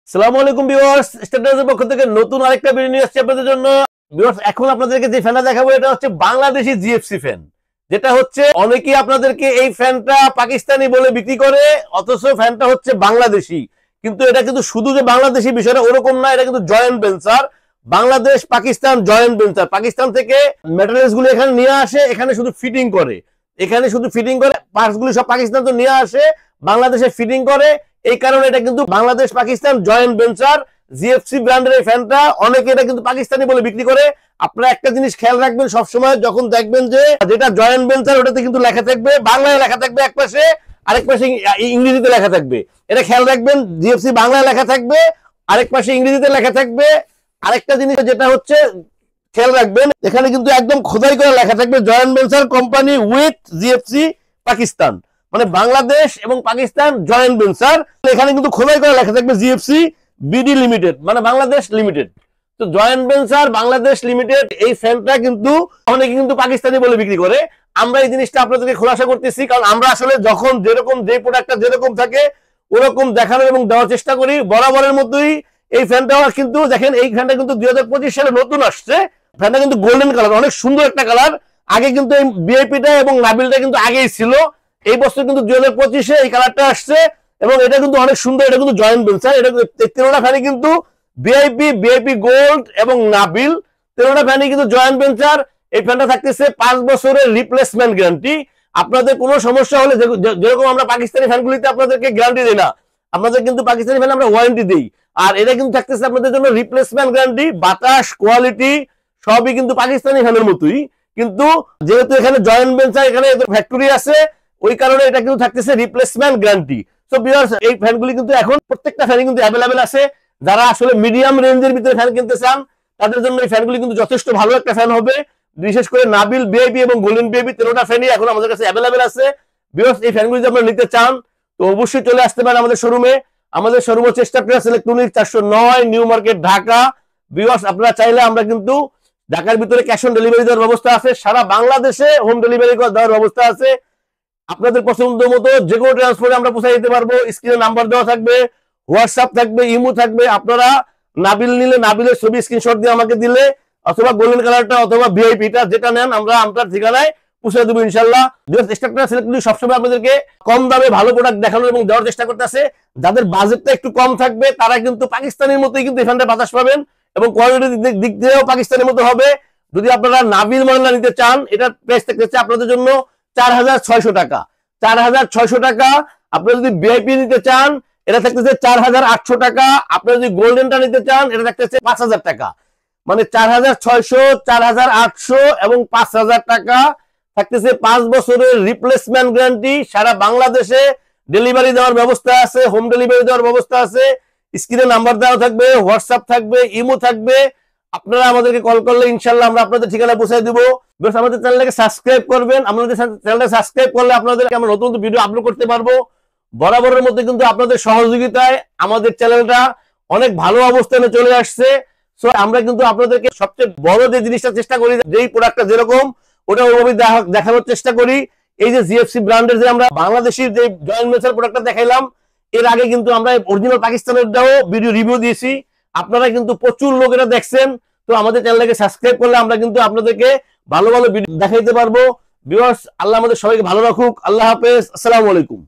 আসসালামু আলাইকুম ভিউয়ার্স, স্ট্যাটাসের পক্ষ থেকে নতুন আরেকটা ভিডিও নিয়ে আসছি আপনাদের জন্য। ভিউয়ার্স, এখন আপনাদেরকে যে ফ্যানটা দেখাবো এটা হচ্ছে বাংলাদেশি জিএফসি ফ্যান। যেটা হচ্ছে অনেকেই আপনাদেরকে এই ফ্যানটা পাকিস্তানি বলে বিক্রি করে, অথচ ফ্যানটা হচ্ছে বাংলাদেশি। কিন্তু এটা কিন্তু শুধু যে বাংলাদেশি বিষয়টা ওরকম না, এটা কিন্তু joint venture, Bangladesh Pakistan joint venture. Pakistan থেকে ম্যাটেরিয়ালস গুলো এখানে নিয়ে আসে, এখানে শুধু ফিটিং করে, পার্টস গুলো সব পাকিস্তান তো নিয়ে আসে, বাংলাদেশে ফিটিং করে। এই কারণে এটা কিন্তু Bangladesh Pakistan joint venture GFC ব্র্যান্ডের এই ফ্যানটা অনেকে এটা কিন্তু পাকিস্তানি বলে বিক্রি করে। আপনারা একটা জিনিস খেয়াল রাখবেন, সবসময় যখন দেখবেন যে যেটা জয়েন্ট ভেঞ্চার ওটাতে কিন্তু লেখা থাকবে বাংলায় লেখা থাকবে এক পাশে, আরেক পাশে ইংরেজিতে লেখা থাকবে। এটা খেয়াল রাখবেন, জিএফসি বাংলায় লেখা থাকবে, আরেক পাশে ইংরেজিতে লেখা থাকবে। আরেকটা জিনিস যেটা হচ্ছে খেয়াল রাখবেন, এখানে কিন্তু একদম খোদাই করে লেখা থাকবে joint venture company with GFC Pakistan, মানে বাংলাদেশ এবং পাকিস্তান জয়েন্ট ভেঞ্চার। এখানে কিন্তু খোদাই করে লেখা থাকবে জিএফসি বিডি লিমিটেড, মানে বাংলাদেশ লিমিটেড। তো জয়েন্ট ভেঞ্চার বাংলাদেশ লিমিটেড এই ফ্যানটা কিন্তু অনেকে কিন্তু পাকিস্তানি বলে বিক্রি করে। আমরা এই জিনিসটা আপনাদেরকে খোলাসা করতেছি, কারণ আমরা আসলে যখন যেরকম যে প্রোডাক্টটা যেরকম থাকে ওরকম দেখানোর এবং দেওয়ার চেষ্টা করি। বরাবরের মতোই এই ফ্যানটা কিন্তু দেখেন, এই ফ্যানটা কিন্তু 2025 সালে নতুন আসছে। ফ্যানটা কিন্তু গোল্ডেন কালার, অনেক সুন্দর একটা কালার। আগে কিন্তু এই বিআইপিটা এবং নাবিলটা কিন্তু আগেই ছিল, এই বছর কিন্তু 2025-এ এই কালারটা আসছে এবং এটা কিন্তু অনেক সুন্দর। এটা কিন্তু জয়েন্ট ভেঞ্চার, এটা তেরোটা ফ্যানই কিন্তু বিআইপি গোল্ড এবং নাবিল, তেরোটা ফ্যানই কিন্তু জয়েন্ট ভেঞ্চার। এই ফ্যানটা থাকতেছে 5 বছরের রিপ্লেসমেন্ট গ্যারান্টি। আপনাদের কোনো সমস্যা হলে, যেরকম আমরা পাকিস্তানি ফ্যানগুলিতে আপনাদেরকে গ্যারান্টি দিই না, আপনাদের কিন্তু পাকিস্তানি ফ্যান আমরা ওয়ারেন্টি দিই। আর এটা কিন্তু থাকতেছে আপনাদের জন্য রিপ্লেসমেন্ট গ্যারান্টি, বাতাস কোয়ালিটি সবই কিন্তু পাকিস্তানি ফ্যানের মতোই। কিন্তু যেহেতু এখানে জয়েন্ট ভেঞ্চার, এখানে ফ্যাক্টরি আছে, ওই কারণে এটা কিন্তু থাকতেছে রিপ্লেসমেন্ট গ্যারান্টি। সো ভিউয়ার্স, এই ফ্যানগুলি কিন্তু এখন প্রত্যেকটা ফ্যানই কিন্তু অ্যাভেলেবেল আছে। যারা আসলে মিডিয়াম রেঞ্জের ভিতরে ফ্যান কিনতে চান তাদের জন্য এই ফ্যানগুলি কিন্তু যথেষ্ট ভালো একটা ফ্যান হবে। বিশেষ করে নাবিল, বিআইপি এবং গোল্ডেন বিআইপি তেরোটা ফ্যানই এখন আমাদের কাছে অ্যাভেলেবেল আছে। ভিউয়ার্স, এই ফ্যানগুলি যদি আপনারা নিতে চান তো অবশ্যই চলে আসতে পারেন আমাদের শোরুমে। আমাদের শোরুম হচ্ছে Starplus electronics, 409 New Market, Dhaka. Viewers, আপনারা চাইলে আমরা কিন্তু ঢাকার ভিতরে ক্যাশ অন ডেলিভারি দেওয়ার ব্যবস্থা আছে, সারা বাংলাদেশে হোম ডেলিভারি দেওয়ার ব্যবস্থা আছে। আপনাদের পছন্দ মতো যে কোনো ট্রান্সপোর্টে আমরা পৌঁছে দিতে পারবো। স্ক্রিনে নাম্বার দেওয়া থাকবে, হোয়াটসঅ্যাপ থাকবে, ইমো থাকবে। আপনারা নাবিল নিলে নাবিলের ছবি স্ক্রিনশট দিয়ে আমাকে দিলে, অথবা গোল্ডেন কালারটা অথবা ভিআইপিটা যেটা নেন আমরা আপনার ঠিকানায় পৌঁছে দেবো ইনশাল্লাহ। সবসময় আপনাদেরকে কম দামে ভালো প্রোডাক্ট দেখানোর এবং দেওয়ার চেষ্টা করতেছে। যাদের বাজেটটা একটু কম থাকবে তারা কিন্তু পাকিস্তানের মতোই কিন্তু এখানটা বাতাস পাবেন এবং কোয়ালিটির দিক দিয়েও পাকিস্তানের মতো হবে। যদি আপনারা নাবিল মডেলটা নিতে চান, এটার প্রাইস থাকতেছে আপনাদের জন্য 4600 টাকা। 4600 টাকা। আপনারা যদি ভিআইপি নিতে চান এটা থাকতেছে 4800 টাকা। আপনারা যদি গোল্ডেনটা নিতে চান এটা থাকতেছে 5000 টাকা। মানে 4600, 4800 এবং 5000 টাকা থাকতেছে। 5 বছরের রিপ্লেসমেন্ট গ্যারান্টি, সারা বাংলাদেশে ডেলিভারি দেওয়ার ব্যবস্থা আছে, হোম ডেলিভারি দেওয়ার ব্যবস্থা আছে। স্ক্রিনে নাম্বার দেওয়া থাকবে, হোয়াটসঅ্যাপ থাকবে, ইমো থাকবে। আপনারা আমাদেরকে কল করলে ইনশাল্লাহ আমরা আপনাদের ঠিকানা পৌঁছে দিব। আমাদের চ্যানেলটাকে সাবস্ক্রাইব করবেন। আমাদের চ্যানেলটা সাবস্ক্রাইব করলে আপনাদেরকে আমরা নতুন নতুন ভিডিও আপলোড করতে পারবো। বরাবরের মধ্যে কিন্তু আপনাদের সহযোগিতায় আমাদের চ্যানেলটা অনেক ভালো অবস্থানে চলে আসছে। সো আমরা কিন্তু আপনাদেরকে সবচেয়ে বড় যে জিনিসটা চেষ্টা করি, যেই প্রোডাক্টটা যেরকম ওটা ওইভাবে দেখানোর চেষ্টা করি। এই যে জিএফসি ব্র্যান্ডের যে আমরা বাংলাদেশি যে জয়েন্ট ভেঞ্চার প্রোডাক্টটা দেখাইলাম, এর আগে কিন্তু আমরা অরিজিনাল পাকিস্তানেরটাও ভিডিও রিভিউ দিয়েছি। আপনারা কিন্তু প্রচুর লোক এটা দেখছেন। তো আমাদের চ্যানেলটাকে সাবস্ক্রাইব করলে আমরা কিন্তু আপনাদেরকে ভালো ভালো ভিডিও দেখাইতে পারবো। ভিউয়ার্স, আল্লাহ আমাদের সবাইকে ভালো রাখুক। আল্লাহ হাফেজ, আসসালামু আলাইকুম।